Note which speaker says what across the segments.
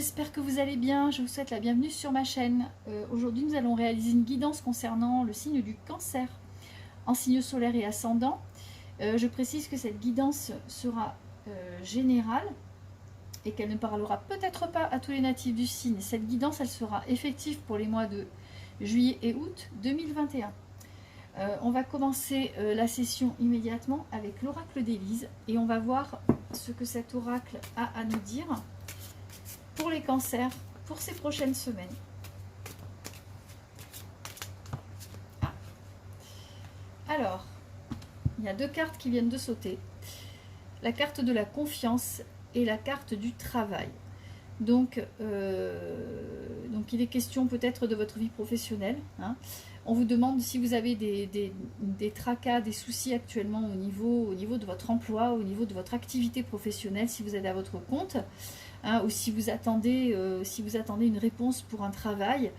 Speaker 1: j'espère que vous allez bien, je vous souhaite la bienvenue sur ma chaîne. Aujourd'hui nous allons réaliser une guidance concernant le signe du Cancer, en signe solaire et ascendant. Je précise que cette guidance sera générale et qu'elle ne parlera peut-être pas à tous les natifs du signe. Cette guidance elle sera effective pour les mois de juillet et août 2021. On va commencer la session immédiatement avec l'oracle d'Élise et on va voir ce que cet oracle a à nous dire pour les cancers pour ces prochaines semaines. Alors, il y a deux cartes qui viennent de sauter. La carte de la confiance et la carte du travail. Donc il est question peut-être de votre vie professionnelle. Hein. On vous demande si vous avez des tracas, des soucis actuellement au niveau de votre emploi, au niveau de votre activité professionnelle, si vous êtes à votre compte, hein, ou si vous attendez une réponse pour un travail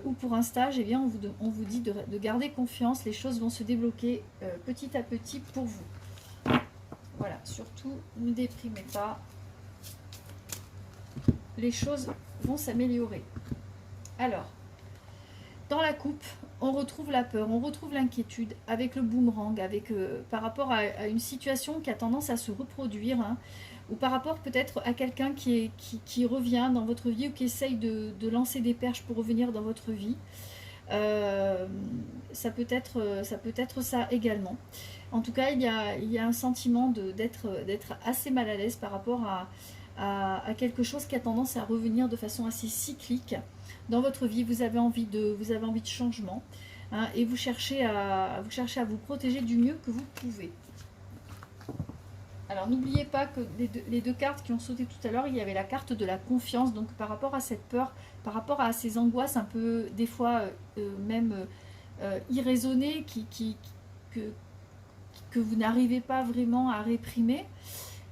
Speaker 1: ou pour un stage, eh bien on vous dit de garder confiance, les choses vont se débloquer petit à petit pour vous. Voilà, surtout ne déprimez pas, les choses vont s'améliorer. Alors, dans la coupe, on retrouve la peur, on retrouve l'inquiétude avec le boomerang, par rapport à une situation qui a tendance à se reproduire, hein, ou par rapport peut-être à quelqu'un qui revient dans votre vie ou qui essaye de lancer des perches pour revenir dans votre vie. Ça peut être ça également. En tout cas, il y a un sentiment d'être assez mal à l'aise par rapport à quelque chose qui a tendance à revenir de façon assez cyclique dans votre vie. Vous avez envie de changement, hein, et vous cherchez à vous protéger du mieux que vous pouvez. Alors n'oubliez pas que les deux cartes qui ont sauté tout à l'heure, il y avait la carte de la confiance, donc par rapport à cette peur, par rapport à ces angoisses un peu des fois même irraisonnées que vous n'arrivez pas vraiment à réprimer.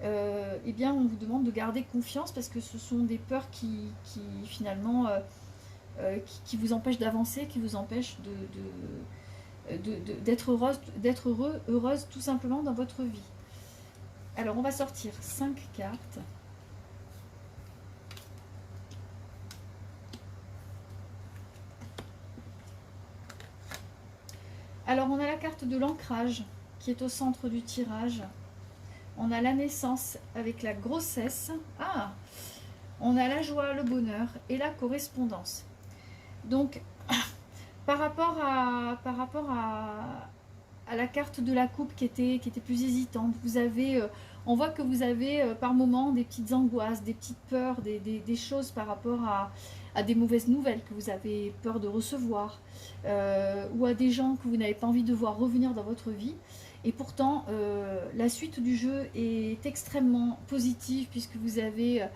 Speaker 1: Eh bien on vous demande de garder confiance parce que ce sont des peurs qui finalement qui vous empêchent d'avancer, qui vous empêchent d'être heureuse tout simplement dans votre vie. Alors on va sortir 5 cartes. Alors on a la carte de l'ancrage qui est au centre du tirage. On a la naissance avec la grossesse. Ah, on a la joie, le bonheur et la correspondance. Donc, par rapport à la carte de la coupe qui était plus hésitante, on voit que vous avez par moments des petites angoisses, des petites peurs, des choses par rapport à des mauvaises nouvelles que vous avez peur de recevoir, ou à des gens que vous n'avez pas envie de voir revenir dans votre vie. Et pourtant, la suite du jeu est extrêmement positive puisque vous avez,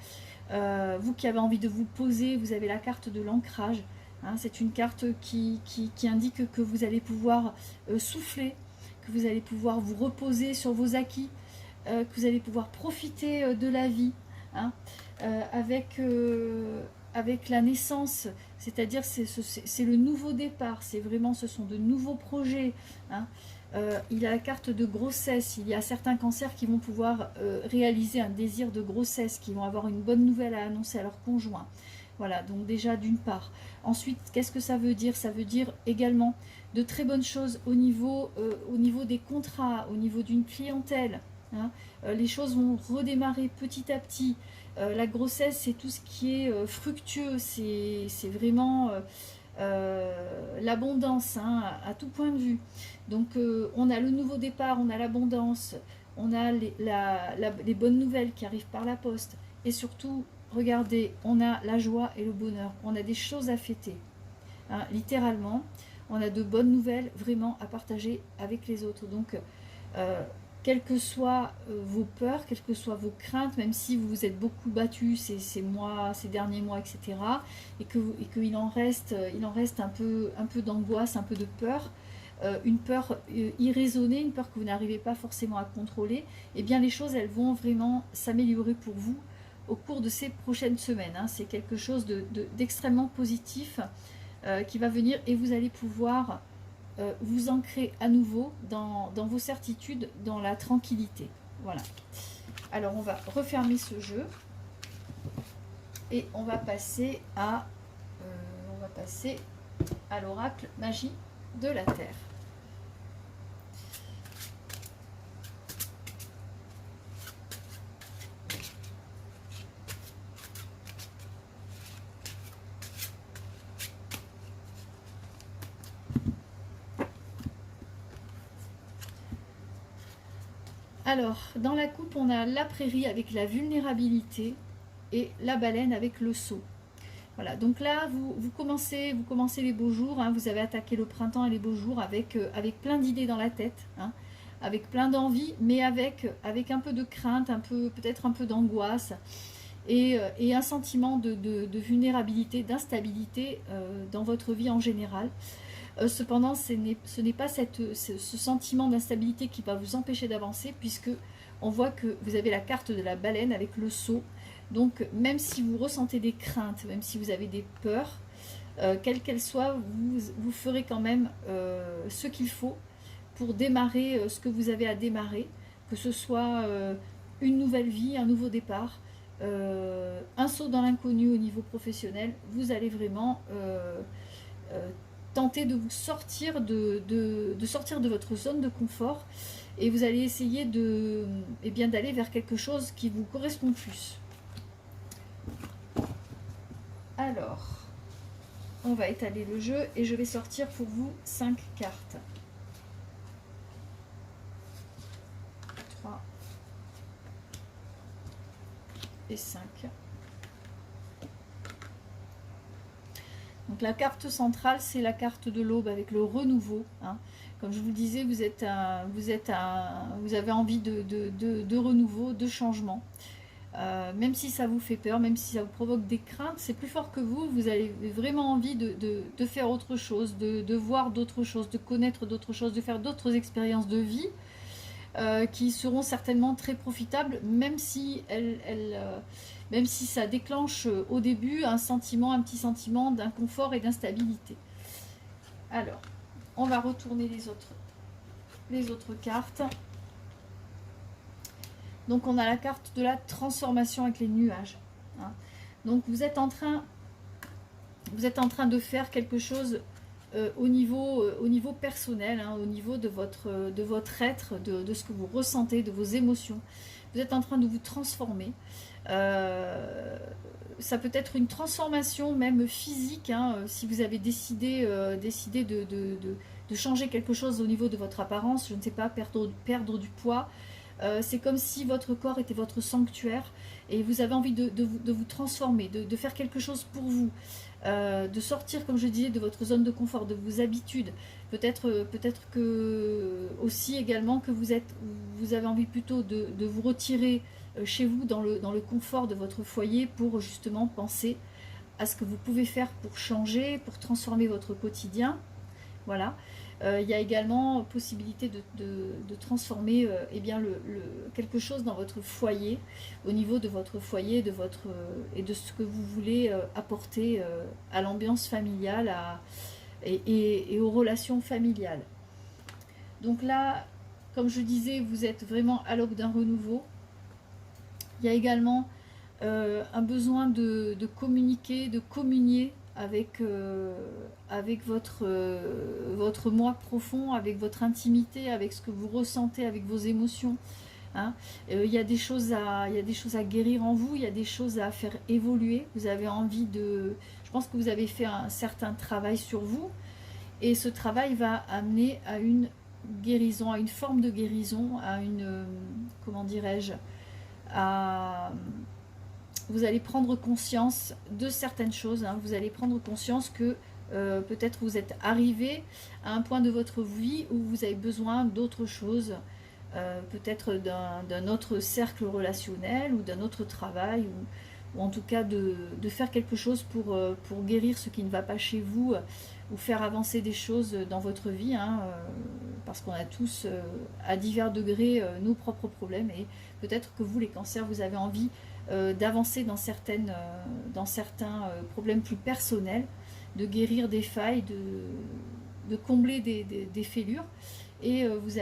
Speaker 1: vous qui avez envie de vous poser, vous avez la carte de l'ancrage. Hein, c'est une carte qui indique que vous allez pouvoir souffler, que vous allez pouvoir vous reposer sur vos acquis, que vous allez pouvoir profiter de la vie, hein, avec la naissance, c'est-à-dire c'est le nouveau départ, ce sont de nouveaux projets, hein. Il y a la carte de grossesse, il y a certains cancers qui vont pouvoir réaliser un désir de grossesse, qui vont avoir une bonne nouvelle à annoncer à leur conjoint. Voilà, donc déjà d'une part. Ensuite, qu'est-ce que ça veut dire? Ça veut dire également de très bonnes choses au niveau des contrats, au niveau d'une clientèle. Hein. Les choses vont redémarrer petit à petit. La grossesse, c'est tout ce qui est fructueux, c'est vraiment l'abondance, hein, à tout point de vue. Donc on a le nouveau départ, on a l'abondance, on a les bonnes nouvelles qui arrivent par la poste. Et surtout, regardez, on a la joie et le bonheur, on a des choses à fêter, hein, littéralement, on a de bonnes nouvelles vraiment à partager avec les autres. Donc, quelles que soient vos peurs, quelles que soient vos craintes, même si vous vous êtes beaucoup battu ces derniers mois, etc., et qu'il en reste un peu d'angoisse, un peu de peur, une peur irraisonnée, une peur que vous n'arrivez pas forcément à contrôler, eh bien les choses, elles vont vraiment s'améliorer pour vous au cours de ces prochaines semaines. Hein. C'est quelque chose d'extrêmement positif qui va venir et vous allez pouvoir vous ancrer à nouveau dans vos certitudes, dans la tranquillité. Voilà. Alors on va refermer ce jeu. Et on va passer à l'oracle magie de la Terre. Alors, dans la coupe, on a la prairie avec la vulnérabilité et la baleine avec le saut. Voilà, donc là, vous commencez les beaux jours, hein, vous avez attaqué le printemps et les beaux jours avec plein d'idées dans la tête, hein, avec plein d'envie, mais avec un peu de crainte, peut-être un peu d'angoisse, et un sentiment de vulnérabilité, d'instabilité dans votre vie en général. Cependant, ce n'est pas ce sentiment d'instabilité qui va vous empêcher d'avancer, puisque on voit que vous avez la carte de la baleine avec le saut. Donc, même si vous ressentez des craintes, même si vous avez des peurs, quelles qu'elles soient, vous ferez quand même ce qu'il faut pour démarrer ce que vous avez à démarrer, que ce soit une nouvelle vie, un nouveau départ, un saut dans l'inconnu au niveau professionnel. Vous allez vraiment tenter de vous sortir sortir de votre zone de confort, et vous allez essayer d'aller vers quelque chose qui vous correspond plus. Alors, on va étaler le jeu et je vais sortir pour vous 5 cartes. 3 et 5. Donc la carte centrale, c'est la carte de l'aube avec le renouveau, hein. Comme je vous le disais, vous avez envie de renouveau, de changement. Même si ça vous fait peur, même si ça vous provoque des craintes, c'est plus fort que vous. Vous avez vraiment envie de faire autre chose, de voir d'autres choses, de connaître d'autres choses, de faire d'autres expériences de vie qui seront certainement très profitables, même si ça déclenche au début un petit sentiment d'inconfort et d'instabilité. Alors, on va retourner les autres cartes. Donc on a la carte de la transformation avec les nuages, hein. Donc vous êtes en train de faire quelque chose au niveau personnel, hein, au niveau de votre être, de ce que vous ressentez, de vos émotions. Vous êtes en train de vous transformer. Ça peut être une transformation même physique, hein, si vous avez décidé de changer quelque chose au niveau de votre apparence, je ne sais pas, perdre du poids. C'est comme si votre corps était votre sanctuaire et vous avez envie de vous transformer, de faire quelque chose pour vous, de sortir, comme je disais, de votre zone de confort, de vos habitudes. Peut-être que aussi également que vous avez envie plutôt de vous retirer chez vous dans le confort de votre foyer pour justement penser à ce que vous pouvez faire pour changer, pour transformer votre quotidien. Voilà. Il y a également possibilité de transformer quelque chose dans votre foyer, au niveau de votre foyer, et de ce que vous voulez apporter à l'ambiance familiale et aux relations familiales. Donc là, comme je disais, vous êtes vraiment à l'aube d'un renouveau. Il y a également un besoin de communiquer, de communier avec votre moi profond, avec votre intimité, avec ce que vous ressentez, avec vos émotions, hein. Il y a des choses à guérir en vous, il y a des choses à faire évoluer. Vous avez envie je pense que vous avez fait un certain travail sur vous, et ce travail va amener à une guérison, à une forme de guérison, à une, comment dirais-je, vous allez prendre conscience de certaines choses, hein. Vous allez prendre conscience que peut-être vous êtes arrivé à un point de votre vie où vous avez besoin d'autre chose, peut-être d'un autre cercle relationnel ou d'un autre travail, ou en tout cas de faire quelque chose pour guérir ce qui ne va pas chez vous, ou faire avancer des choses dans votre vie, hein, parce qu'on a tous à divers degrés nos propres problèmes, et peut-être que vous, les cancers, vous avez envie d'avancer dans certains problèmes plus personnels, de guérir des failles, de combler des fêlures, et vous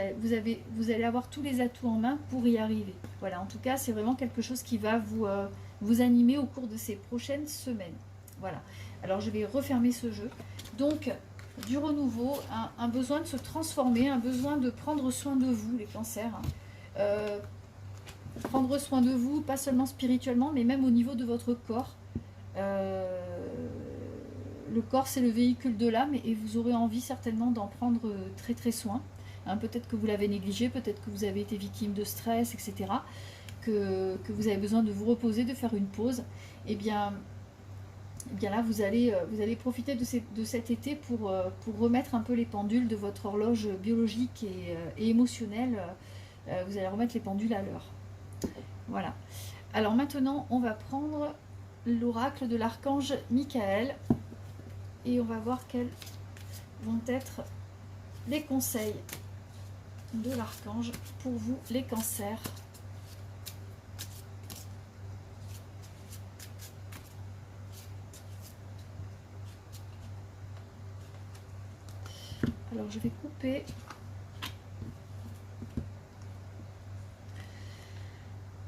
Speaker 1: allez avoir tous les atouts en main pour y arriver. Voilà, en tout cas, c'est vraiment quelque chose qui va vous vous animer au cours de ces prochaines semaines. Voilà. Alors je vais refermer ce jeu. Donc du renouveau, un besoin de se transformer, un besoin de prendre soin de vous, les cancers. Prendre soin de vous, pas seulement spirituellement, mais même au niveau de votre corps. Le corps, c'est le véhicule de l'âme et vous aurez envie certainement d'en prendre très très soin. Hein, peut-être que vous l'avez négligé, peut-être que vous avez été victime de stress, etc. Que vous avez besoin de vous reposer, de faire une pause. Eh bien là, vous allez profiter de cet été pour remettre un peu les pendules de votre horloge biologique et émotionnelle. Vous allez remettre les pendules à l'heure. Voilà. Alors maintenant, on va prendre l'oracle de l'archange Michael et on va voir quels vont être les conseils de l'archange pour vous, les cancers. Alors je vais couper.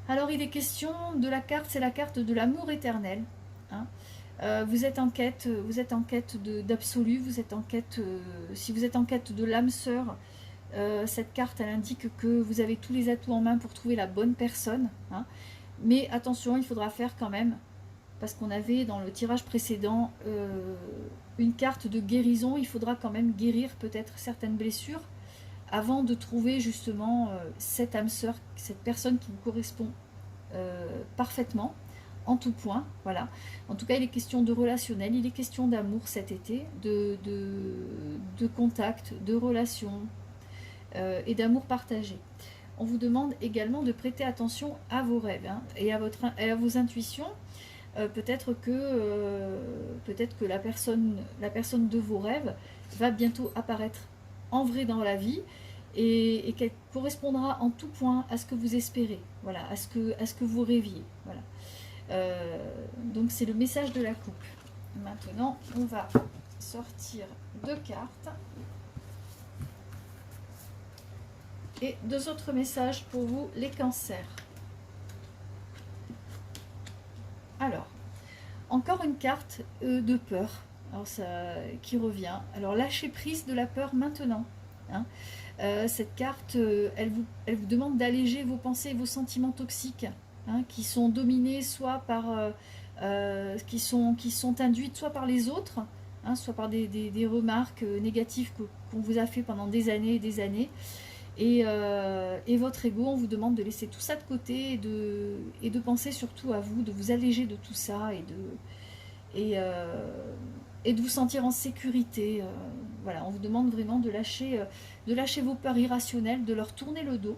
Speaker 1: Alors il est question de la carte, c'est la carte de l'amour éternel. Hein. Vous êtes en quête d'absolu, vous êtes en quête, si vous êtes en quête de l'âme sœur, cette carte elle indique que vous avez tous les atouts en main pour trouver la bonne personne. Hein. Mais attention, il faudra faire quand même, parce qu'on avait dans le tirage précédent une carte de guérison, il faudra quand même guérir peut-être certaines blessures avant de trouver justement cette âme sœur, cette personne qui vous correspond parfaitement, en tout point. Voilà. En tout cas, il est question de relationnel, il est question d'amour cet été, de contact, de relations et d'amour partagé. On vous demande également de prêter attention à vos rêves hein, et à vos intuitions. Peut-être que la personne de vos rêves va bientôt apparaître en vrai dans la vie et qu'elle correspondra en tout point à ce que vous espérez, voilà, à ce que vous rêviez. Voilà. Donc c'est le message de la coupe. Maintenant, on va sortir 2 cartes et 2 autres messages pour vous, les cancers. Alors, encore une carte de peur, alors qui revient. Alors, lâchez prise de la peur maintenant. Hein. Cette carte, elle vous demande d'alléger vos pensées et vos sentiments toxiques, hein, qui sont dominés soit par... qui sont induites soit par les autres, hein, soit par des remarques négatives qu'on vous a fait pendant des années et des années. Et votre ego, on vous demande de laisser tout ça de côté et de penser surtout à vous, de vous alléger de tout ça et de vous sentir en sécurité. Voilà, on vous demande vraiment de lâcher vos peurs irrationnelles, de leur tourner le dos.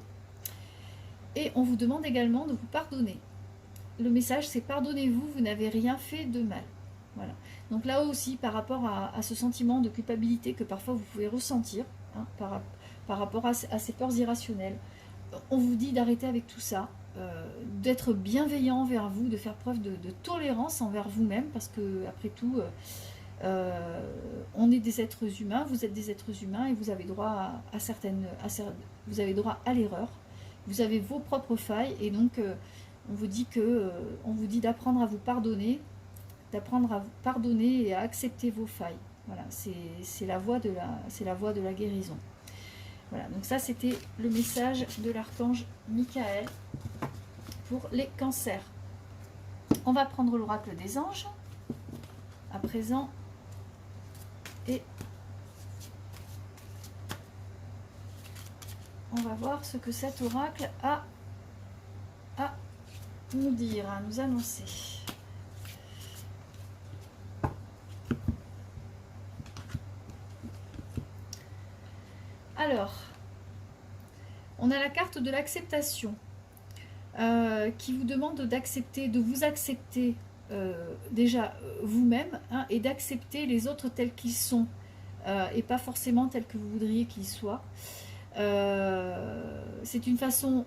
Speaker 1: Et on vous demande également de vous pardonner. Le message, c'est pardonnez-vous, vous n'avez rien fait de mal. Voilà. Donc là aussi, par rapport à ce sentiment de culpabilité que parfois vous pouvez ressentir, hein, par rapport à ces peurs irrationnelles, on vous dit d'arrêter avec tout ça, d'être bienveillant envers vous, de faire preuve de tolérance envers vous-même, parce que après tout, on est des êtres humains, vous êtes des êtres humains et vous avez droit vous avez droit à l'erreur, vous avez vos propres failles et donc on vous dit d'apprendre à vous pardonner, et à accepter vos failles. Voilà, c'est la voie de la guérison. Voilà, donc ça c'était le message de l'archange Michael pour les cancers. On va prendre l'oracle des anges à présent et on va voir ce que cet oracle a à nous dire, à nous annoncer. Alors, on a la carte de l'acceptation qui vous demande d'accepter, de vous accepter déjà vous-même hein, et d'accepter les autres tels qu'ils sont et pas forcément tels que vous voudriez qu'ils soient. C'est une façon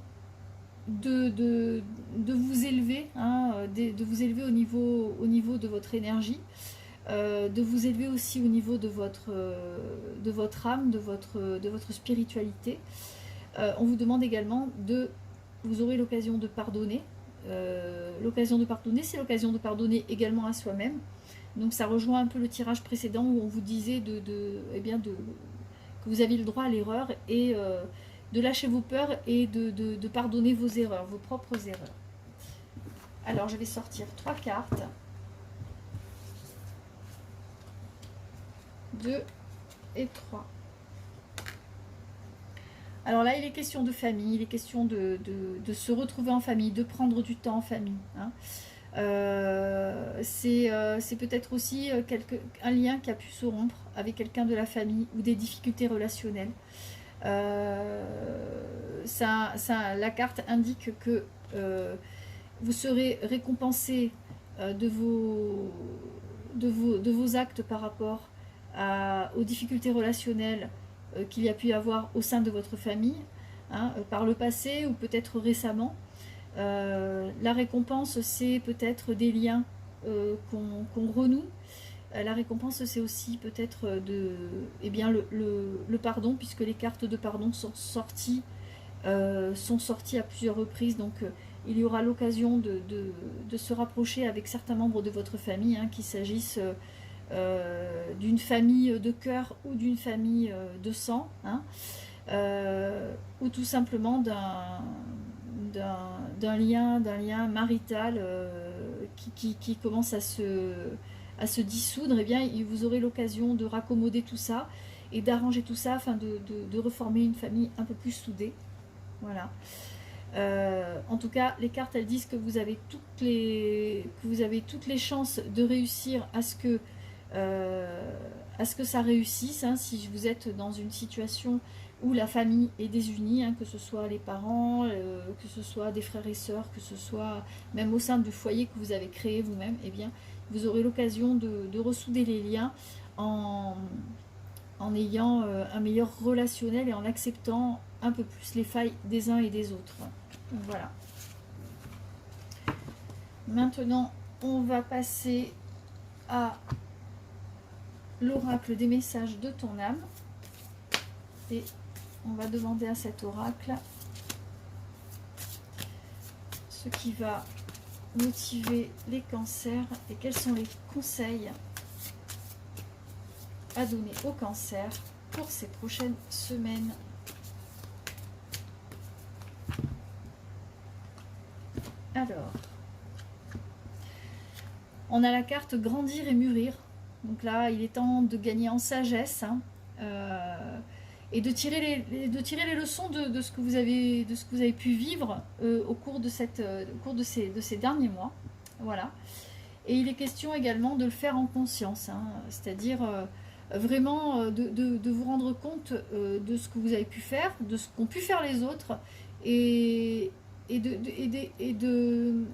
Speaker 1: de vous élever, hein, de vous élever au niveau de votre énergie. De vous élever aussi au niveau de votre âme, de votre spiritualité. On vous demande également vous aurez l'occasion de pardonner l'occasion de pardonner, c'est l'occasion de pardonner également à soi-même. Donc ça rejoint un peu le tirage précédent où on vous disait que vous aviez le droit à l'erreur et de lâcher vos peurs et de pardonner vos erreurs, vos propres erreurs. Alors je vais sortir 3 cartes. 2 et 3. Alors là, il est question de famille, il est question de se retrouver en famille, de prendre du temps en famille. Hein. C'est peut-être aussi un lien qui a pu se rompre avec quelqu'un de la famille ou des difficultés relationnelles. La carte indique que vous serez récompensé de vos actes par rapport aux difficultés relationnelles qu'il y a pu y avoir au sein de votre famille, hein, par le passé ou peut-être récemment. La récompense, c'est peut-être des liens qu'on renoue. La récompense, c'est aussi peut-être le pardon, puisque les cartes de pardon sont sorties à plusieurs reprises. Donc, il y aura l'occasion de se rapprocher avec certains membres de votre famille, hein, qu'il s'agisse d'une famille de cœur ou d'une famille de sang, hein, ou tout simplement d'un lien marital qui commence à se dissoudre. Et bien vous aurez l'occasion de raccommoder tout ça et d'arranger tout ça afin de reformer une famille un peu plus soudée. Voilà. En tout cas, les cartes, elles disent que vous avez toutes les chances de réussir à ce que ça réussisse, hein, si vous êtes dans une situation où la famille est désunie, hein, que ce soit les parents, que ce soit des frères et sœurs, que ce soit même au sein du foyer que vous avez créé vous-même, eh bien, vous aurez l'occasion de ressouder les liens en ayant un meilleur relationnel et en acceptant un peu plus les failles des uns et des autres. Donc, voilà. Maintenant, on va passer à l'oracle des messages de ton âme. Et on va demander à cet oracle ce qui va motiver les cancers et quels sont les conseils à donner aux cancers pour ces prochaines semaines. Alors, on a la carte grandir et mûrir. Donc là, il est temps de gagner en sagesse, hein, et de tirer les leçons de ce que vous avez pu vivre au cours de ces derniers mois. Voilà. Et il est question également de le faire en conscience, hein, c'est-à-dire vraiment de vous rendre compte de ce que vous avez pu faire, de ce qu'ont pu faire les autres, et de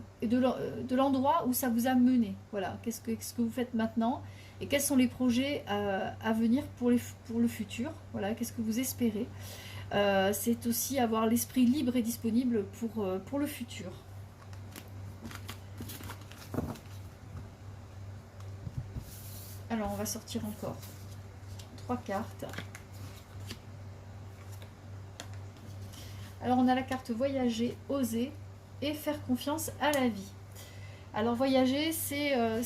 Speaker 1: l'endroit où ça vous a mené. Voilà, qu'est-ce que vous faites maintenant et quels sont les projets à venir pour le futur. Voilà, qu'est-ce que vous espérez. C'est aussi avoir l'esprit libre et disponible pour le futur. Alors, on va sortir encore 3 cartes. Alors, on a la carte voyager, oser et faire confiance à la vie. Alors, voyager, ça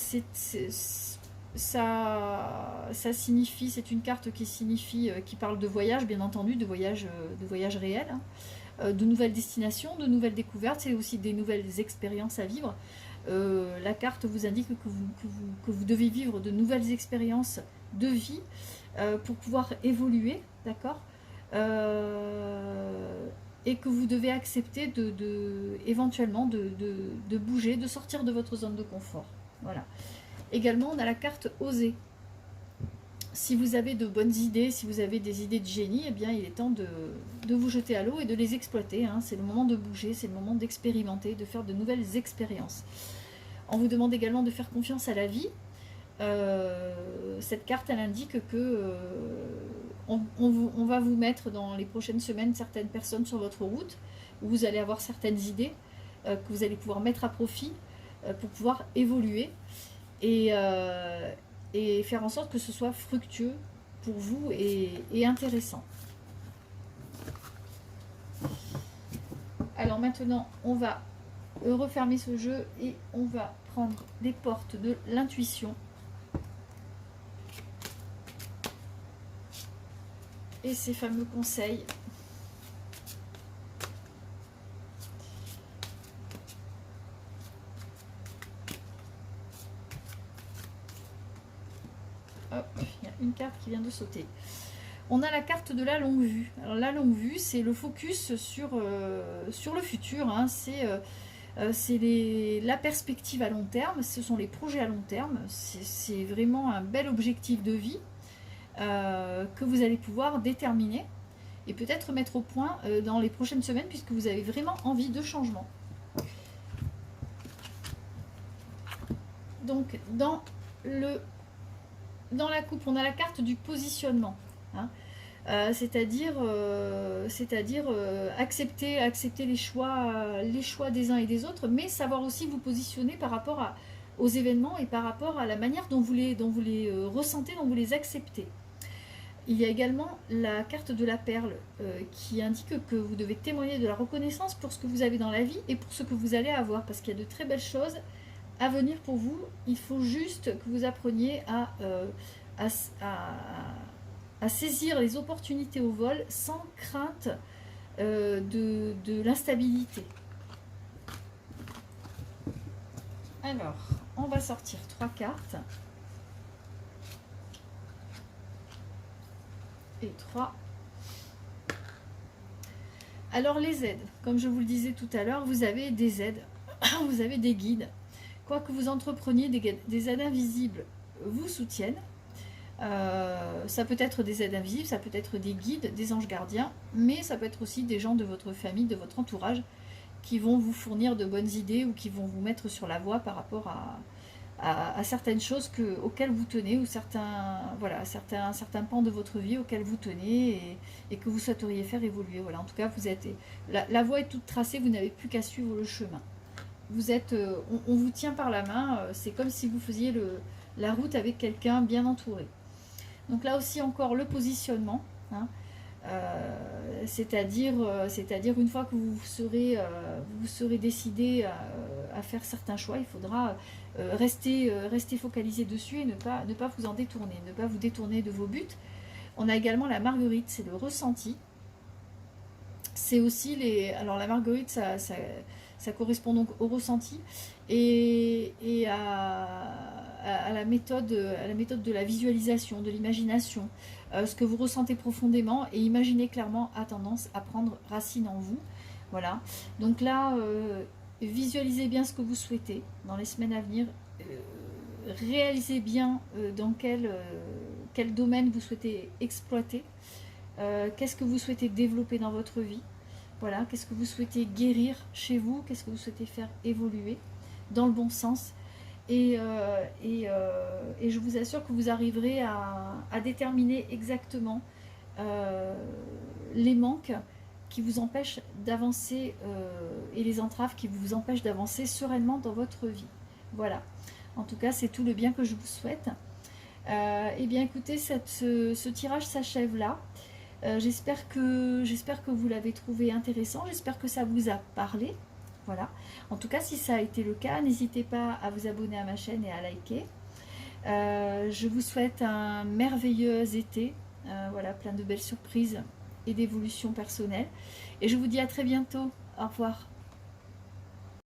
Speaker 1: signifie, c'est une carte qui signifie, qui parle de voyage, bien entendu, de voyage réel, hein, de nouvelles destinations, de nouvelles découvertes, c'est aussi des nouvelles expériences à vivre. La carte vous indique que vous devez vivre de nouvelles expériences de vie pour pouvoir évoluer, d'accord, et que vous devez accepter éventuellement de bouger, de sortir de votre zone de confort. Voilà. Également, on a la carte oser. Si vous avez de bonnes idées, si vous avez des idées de génie, eh bien, il est temps de vous jeter à l'eau et de les exploiter, hein. C'est le moment de bouger, c'est le moment d'expérimenter, de faire de nouvelles expériences. On vous demande également de faire confiance à la vie. Cette carte, elle indique que on va vous mettre dans les prochaines semaines certaines personnes sur votre route, où vous allez avoir certaines idées que vous allez pouvoir mettre à profit pour pouvoir évoluer et faire en sorte que ce soit fructueux pour vous et intéressant. Alors maintenant, on va refermer ce jeu et on va prendre les portes de l'intuition. Et ces fameux conseils. Hop, il y a une carte qui vient de sauter. On a la carte de la longue vue. Alors la longue vue, c'est le focus sur le futur. Hein. C'est la perspective à long terme, ce sont les projets à long terme. C'est vraiment un bel objectif de vie que vous allez pouvoir déterminer et peut-être mettre au point dans les prochaines semaines puisque vous avez vraiment envie de changement. Donc dans la coupe, on a la carte du positionnement. Hein. C'est-à-dire accepter les choix des uns et des autres, mais savoir aussi vous positionner par rapport aux événements et par rapport à la manière dont vous les ressentez, dont vous les acceptez. Il y a également la carte de la perle qui indique que vous devez témoigner de la reconnaissance pour ce que vous avez dans la vie et pour ce que vous allez avoir, parce qu'il y a de très belles choses à venir pour vous. Il faut juste que vous appreniez à saisir les opportunités au vol sans crainte de l'instabilité. Alors, on va sortir 3 cartes. Et 3. Alors les aides, comme je vous le disais tout à l'heure, vous avez des aides, vous avez des guides. Quoi que vous entrepreniez, des aides invisibles vous soutiennent. Ça peut être des aides invisibles, ça peut être des guides, des anges gardiens, mais ça peut être aussi des gens de votre famille, de votre entourage, qui vont vous fournir de bonnes idées ou qui vont vous mettre sur la voie par rapport à certaines choses auxquelles vous tenez, ou certains pans de votre vie auxquels vous tenez et que vous souhaiteriez faire évoluer. Voilà, en tout cas, la voie est toute tracée, vous n'avez plus qu'à suivre le chemin. On vous tient par la main, c'est comme si vous faisiez la route avec quelqu'un bien entouré. Donc là aussi encore le positionnement, hein, c'est-à-dire une fois que vous serez décidé à faire certains choix, il faudra rester focalisé dessus et ne pas vous en détourner, ne pas vous détourner de vos buts. On a également la marguerite, c'est le ressenti. C'est aussi alors la marguerite, ça correspond donc au ressenti et à la méthode de la visualisation, de l'imagination. Ce que vous ressentez profondément et imaginez clairement a tendance à prendre racine en vous. Voilà. Donc là, visualisez bien ce que vous souhaitez dans les semaines à venir. Réalisez bien dans quel domaine vous souhaitez exploiter. Qu'est-ce que vous souhaitez développer dans votre vie. Voilà. Qu'est-ce que vous souhaitez guérir chez vous. Qu'est-ce que vous souhaitez faire évoluer dans le bon sens. Et je vous assure que vous arriverez à déterminer exactement les manques qui vous empêchent d'avancer et les entraves qui vous empêchent d'avancer sereinement dans votre vie. Voilà. En tout cas, c'est tout le bien que je vous souhaite. Eh bien, écoutez, ce tirage s'achève là. J'espère que vous l'avez trouvé intéressant. J'espère que ça vous a parlé. Voilà. En tout cas, si ça a été le cas, n'hésitez pas à vous abonner à ma chaîne et à liker. Je vous souhaite un merveilleux été. Voilà, plein de belles surprises et d'évolutions personnelles. Et je vous dis à très bientôt. Au revoir.